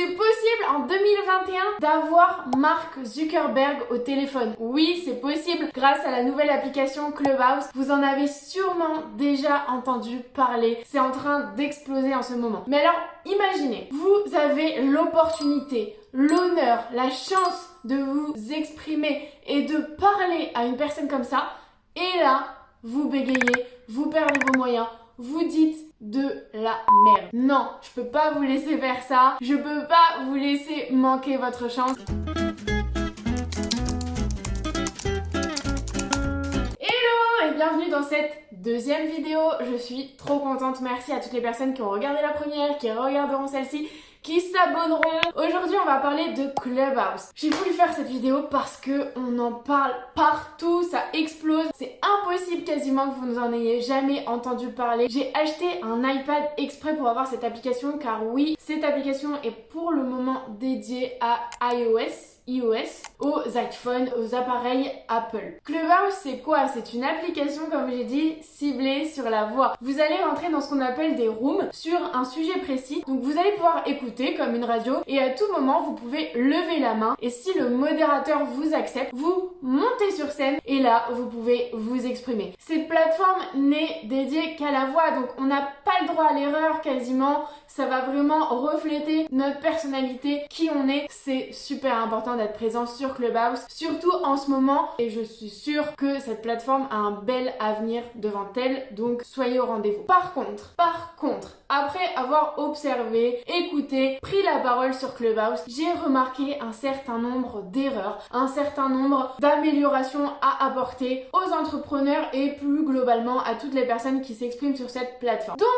C'est possible en 2021 d'avoir Mark Zuckerberg au téléphone. Oui, c'est possible grâce à la nouvelle application Clubhouse. Vous en avez sûrement déjà entendu parler. C'est en train d'exploser en ce moment. Mais alors, imaginez, vous avez l'opportunité, l'honneur, la chance de vous exprimer et de parler à une personne comme ça. Et là, vous bégayez, vous perdez vos moyens, vous dites de la merde. Non, je peux pas vous laisser faire ça. Je peux pas vous laisser manquer votre chance. Hello et bienvenue dans cette deuxième vidéo. Je suis trop contente. Merci à toutes les personnes qui ont regardé la première, qui regarderont celle-ci, qui s'abonneront. Aujourd'hui, on va parler de Clubhouse. J'ai voulu faire cette vidéo parce que on en parle partout, ça explose. C'est impossible quasiment que vous ne en ayez jamais entendu parler. J'ai acheté un iPad exprès pour avoir cette application car oui, cette application est pour le moment dédiée à iOS, aux iPhones, aux appareils Apple. Clubhouse, c'est quoi? C'est une application, comme j'ai dit, ciblée sur la voix. Vous allez rentrer dans ce qu'on appelle des rooms sur un sujet précis. Donc vous allez pouvoir écouter comme une radio et à tout moment, vous pouvez lever la main et si le modérateur vous accepte, vous montez sur scène et là, vous pouvez vous exprimer. Cette plateforme n'est dédiée qu'à la voix, donc on n'a pas le droit à l'erreur quasiment. Ça va vraiment refléter notre personnalité, qui on est. C'est super important d'être présent sur Clubhouse, surtout en ce moment. Et je suis sûre que cette plateforme a un bel avenir devant elle, donc soyez au rendez-vous. Par contre, après avoir observé, écouté, pris la parole sur Clubhouse, j'ai remarqué un certain nombre d'erreurs, un certain nombre d'améliorations à apporter aux entrepreneurs et plus globalement à toutes les personnes qui s'expriment sur cette plateforme. Donc,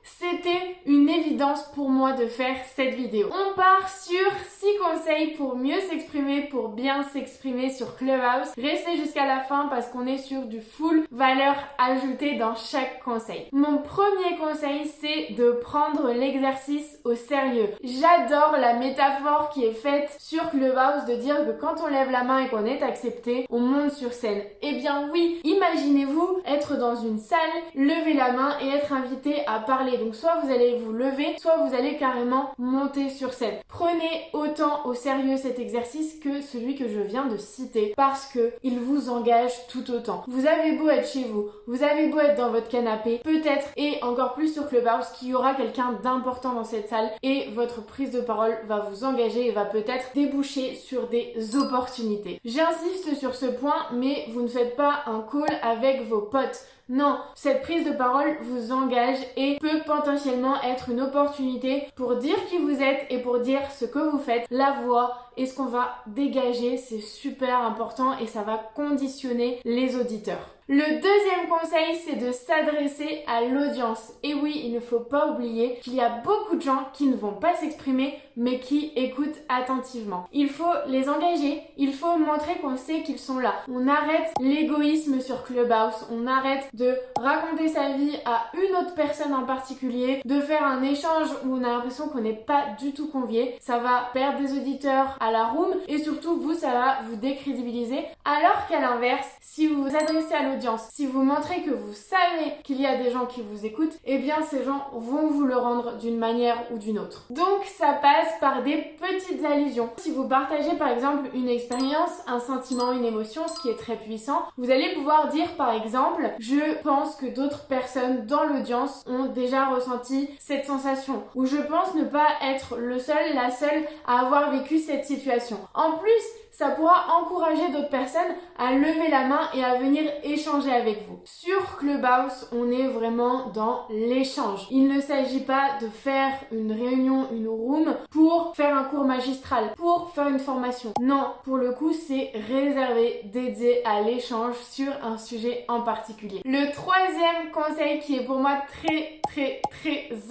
c'était une évidence pour moi de faire cette vidéo. On part sur 6 conseils pour mieux s'exprimer, pour bien s'exprimer sur Clubhouse. Restez jusqu'à la fin parce qu'on est sur du full valeur ajoutée dans chaque conseil. Mon premier conseil, c'est de prendre l'exercice au sérieux. J'adore la métaphore qui est faite sur Clubhouse de dire que quand on lève la main et qu'on est accepté, on monte sur scène. Eh bien oui, imaginez-vous être dans une salle, lever la main et être invité à parler. Donc soit vous allez vous lever, soit vous allez carrément monter sur scène. Prenez autant au sérieux cet exercice que celui que je viens de citer parce que il vous engage tout autant. Vous avez beau être chez vous, vous avez beau être dans votre canapé, peut-être et encore plus sur Clubhouse qu'il y aura quelqu'un d'important dans cette salle et votre prise de parole va vous engager et va peut-être déboucher sur des opportunités. J'insiste sur ce point, mais vous ne faites pas un call avec vos potes. Non, cette prise de parole vous engage et peut potentiellement être une opportunité pour dire qui vous êtes et pour dire ce que vous faites. La voix et ce qu'on va dégager, c'est super important et ça va conditionner les auditeurs. Le deuxième conseil, c'est de s'adresser à l'audience. Et oui, il ne faut pas oublier qu'il y a beaucoup de gens qui ne vont pas s'exprimer, mais qui écoutent attentivement. Il faut les engager, il faut montrer qu'on sait qu'ils sont là. On arrête l'égoïsme sur Clubhouse, on arrête de raconter sa vie à une autre personne en particulier, de faire un échange où on a l'impression qu'on n'est pas du tout convié. Ça va perdre des auditeurs à la room et surtout vous, ça va vous décrédibiliser. Alors qu'à l'inverse, si vous vous adressez à l'audience, si vous montrez que vous savez qu'il y a des gens qui vous écoutent, eh bien ces gens vont vous le rendre d'une manière ou d'une autre. Donc ça passe par des petites allusions. Si vous partagez par exemple une expérience, un sentiment, une émotion, ce qui est très puissant, vous allez pouvoir dire par exemple « Je pense que d'autres personnes dans l'audience ont déjà ressenti cette sensation » ou « Je pense ne pas être le seul, la seule à avoir vécu cette situation ». En plus, ça pourra encourager d'autres personnes à lever la main et à venir échanger avec vous. Sur Clubhouse, on est vraiment dans l'échange. Il ne s'agit pas de faire une réunion, une room pour faire un cours magistral, pour faire une formation. Non, pour le coup, c'est réservé, dédié à l'échange sur un sujet en particulier. Le troisième conseil qui est pour moi très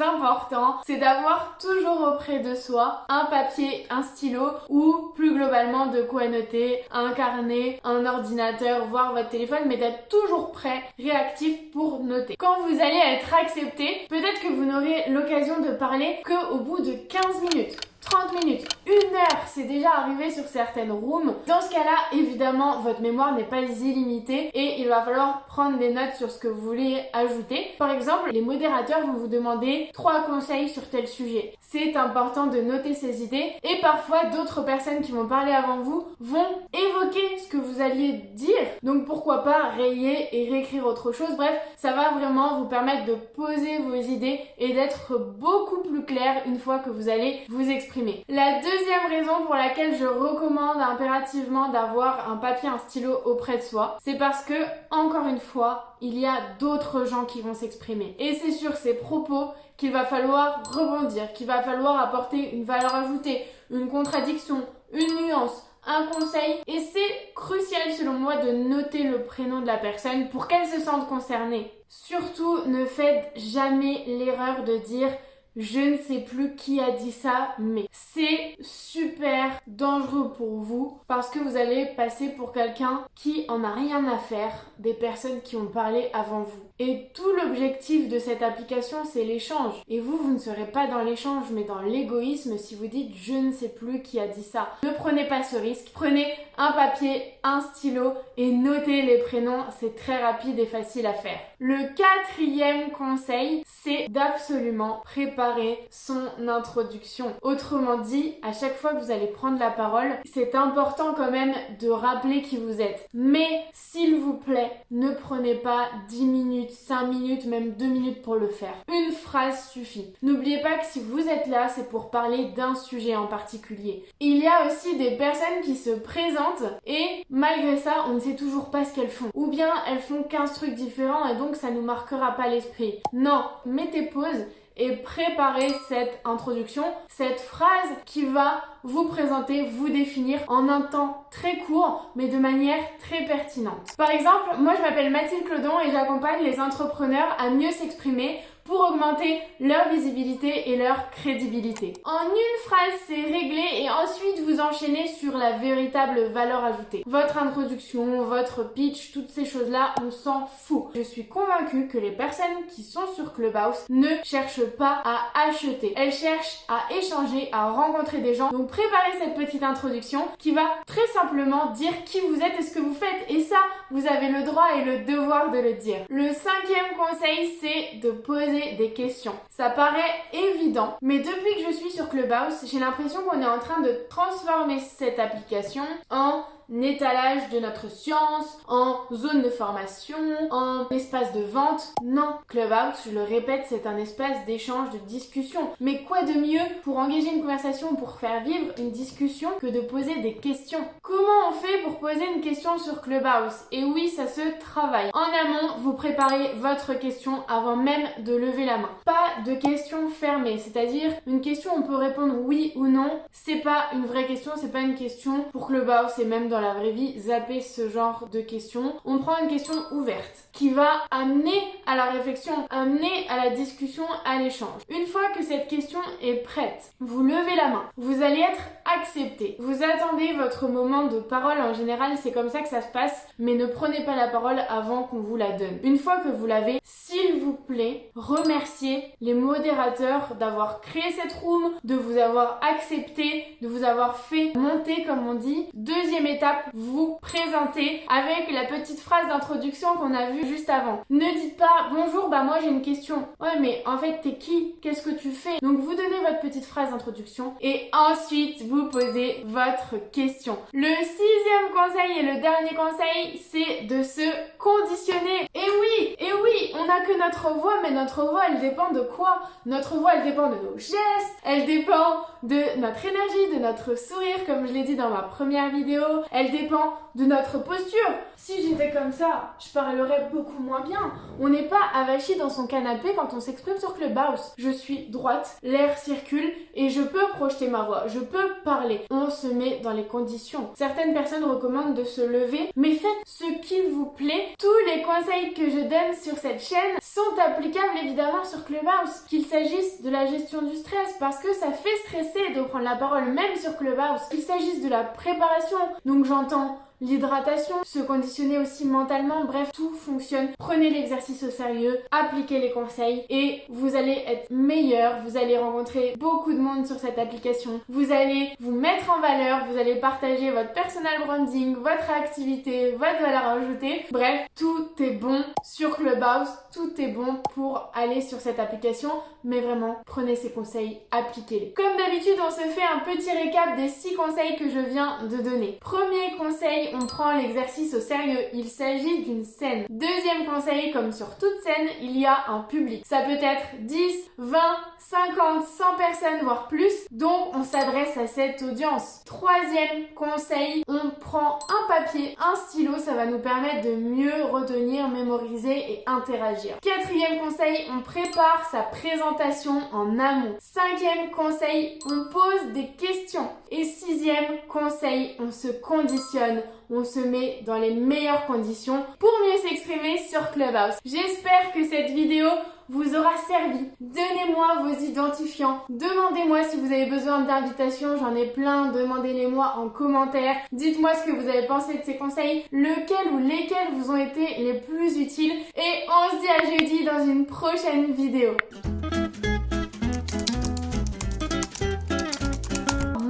important, c'est d'avoir toujours auprès de soi un papier, un stylo ou plus globalement de quoi noter, un carnet, un ordinateur, voire votre téléphone, mais d'être toujours prêt, réactif pour noter. Quand vous allez être accepté, peut-être que vous n'aurez l'occasion de parler qu'au bout de 15 minutes. 30 minutes, 1 heure, c'est déjà arrivé sur certaines rooms. Dans ce cas-là, évidemment, votre mémoire n'est pas illimitée et il va falloir prendre des notes sur ce que vous voulez ajouter. Par exemple, les modérateurs vont vous demander 3 conseils sur tel sujet. C'est important de noter ces idées et parfois d'autres personnes qui vont parler avant vous vont évoquer ce que vous alliez dire. Donc pourquoi pas rayer et réécrire autre chose. Bref, ça va vraiment vous permettre de poser vos idées et d'être beaucoup plus clair une fois que vous allez vous exprimer. La deuxième raison pour laquelle je recommande impérativement d'avoir un papier, un stylo auprès de soi, c'est parce que, encore une fois, il y a d'autres gens qui vont s'exprimer. Et c'est sur ces propos qu'il va falloir rebondir, qu'il va falloir apporter une valeur ajoutée, une contradiction, une nuance, un conseil. Et c'est crucial selon moi de noter le prénom de la personne pour qu'elle se sente concernée. Surtout, ne faites jamais l'erreur de dire je ne sais plus qui a dit ça, mais c'est super dangereux pour vous parce que vous allez passer pour quelqu'un qui en a rien à faire des personnes qui ont parlé avant vous. Et tout l'objectif de cette application, c'est l'échange. Et vous ne serez pas dans l'échange, mais dans l'égoïsme si vous dites je ne sais plus qui a dit ça. Ne prenez pas ce risque. Prenez un papier, un stylo et notez les prénoms. C'est très rapide et facile à faire. Le quatrième conseil, c'est d'absolument préparer son introduction. Autrement dit, à chaque fois que vous allez prendre la parole, c'est important quand même de rappeler qui vous êtes. Mais s'il vous plaît, ne prenez pas 10 minutes, 5 minutes, même 2 minutes pour le faire. Une phrase suffit. N'oubliez pas que si vous êtes là, c'est pour parler d'un sujet en particulier. Il y a aussi des personnes qui se présentent et malgré ça, on ne sait toujours pas ce qu'elles font. Ou bien elles font 15 trucs différents et donc ça nous marquera pas l'esprit. Non, mettez pause et préparez cette introduction, cette phrase qui va vous présenter, vous définir en un temps très court, mais de manière très pertinente. Par exemple, moi je m'appelle Mathilde Clodon et j'accompagne les entrepreneurs à mieux s'exprimer pour augmenter leur visibilité et leur crédibilité. En une phrase, c'est réglé et ensuite vous enchaînez sur la véritable valeur ajoutée. Votre introduction, votre pitch, toutes ces choses-là, on s'en fout. Je suis convaincue que les personnes qui sont sur Clubhouse ne cherchent pas à acheter. Elles cherchent à échanger, à rencontrer des gens. Donc préparez cette petite introduction qui va très simplement dire qui vous êtes et ce que vous faites. Et ça, vous avez le droit et le devoir de le dire. Le cinquième conseil, c'est de poser des questions. Ça paraît évident, mais depuis que je suis sur Clubhouse, j'ai l'impression qu'on est en train de transformer cette application en étalage de notre science, en zone de formation, en espace de vente. Non, Clubhouse, je le répète, c'est un espace d'échange, de discussion. Mais quoi de mieux pour engager une conversation, pour faire vivre une discussion que de poser des questions? Comment on fait pour poser une question sur Clubhouse? Et oui, ça se travaille. En amont, vous préparez votre question avant même de lever la main. Pas de questions fermées, c'est-à-dire une question on peut répondre oui ou non. C'est pas une vraie question, c'est pas une question pour Clubhouse et même dans la vraie vie, zappez ce genre de questions. On prend une question ouverte qui va amener à la réflexion, amener à la discussion, à l'échange. Une fois que cette question est prête, vous levez la main. Vous allez être accepté. Vous attendez votre moment de parole. En général, c'est comme ça que ça se passe, mais ne prenez pas la parole avant qu'on vous la donne. Une fois que vous l'avez, s'il vous plaît, remerciez les modérateurs d'avoir créé cette room, de vous avoir accepté, de vous avoir fait monter, comme on dit. Deuxième étape, vous présentez avec la petite phrase d'introduction qu'on a vue juste avant. Ne dites pas bonjour, moi j'ai une question. Ouais, mais en fait t'es qui? Qu'est-ce que tu fais? Donc vous donnez votre petite phrase d'introduction et ensuite vous posez votre question. Le sixième conseil et le dernier conseil, c'est de se conditionner. Et oui, on n'a que notre voix, mais notre voix elle dépend de quoi? Notre voix elle dépend de nos gestes, elle dépend de notre énergie, de notre sourire, comme je l'ai dit dans ma première vidéo. Elle dépend de notre posture. Si j'étais comme ça, je parlerais beaucoup moins bien. On n'est pas avachi dans son canapé quand on s'exprime sur Clubhouse. Je suis droite, l'air circule et je peux projeter ma voix, je peux parler. On se met dans les conditions. Certaines personnes recommandent de se lever, mais faites ce qu'il vous plaît. Tous les conseils que je donne sur cette chaîne sont applicables évidemment sur Clubhouse. Qu'il s'agisse de la gestion du stress, parce que ça fait stresser de prendre la parole même sur Clubhouse. Qu'il s'agisse de la préparation, donc j'entends l'hydratation, se conditionner aussi mentalement, bref, tout fonctionne. Prenez l'exercice au sérieux, appliquez les conseils et vous allez être meilleur, vous allez rencontrer beaucoup de monde sur cette application, vous allez vous mettre en valeur, vous allez partager votre personal branding, votre activité, votre valeur ajoutée. Bref, tout est bon sur Clubhouse, tout est bon pour aller sur cette application, mais vraiment, prenez ces conseils, appliquez-les. Comme d'habitude, on se fait un petit récap des 6 conseils que je viens de donner. Premier conseil, on prend l'exercice au sérieux, il s'agit d'une scène. Deuxième conseil, comme sur toute scène, il y a un public. Ça peut être 10, 20, 50, 100 personnes, voire plus, donc on s'adresse à cette audience. Troisième conseil, on prend un papier, un stylo, ça va nous permettre de mieux retenir, mémoriser et interagir. Quatrième conseil, on prépare sa présentation en amont. Cinquième conseil, on pose des questions. Et sixième conseil, on se conditionne, on se met dans les meilleures conditions pour mieux s'exprimer sur Clubhouse. J'espère que cette vidéo vous aura servi. Donnez-moi vos identifiants. Demandez-moi si vous avez besoin d'invitations. J'en ai plein. Demandez-les-moi en commentaire. Dites-moi ce que vous avez pensé de ces conseils. Lequel ou lesquels vous ont été les plus utiles. Et on se dit à jeudi dans une prochaine vidéo.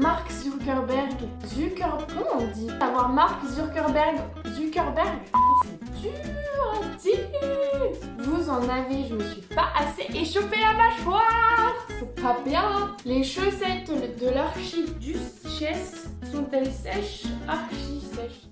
Mark Zuckerberg. Comment on dit? Avoir Mark Zuckerberg. C'est dur à dire. Vous en avez, je me suis pas assez échauffé la mâchoire. C'est pas bien. Les chaussettes de l'archiduchesse sont-elles sèches? Archi sèches.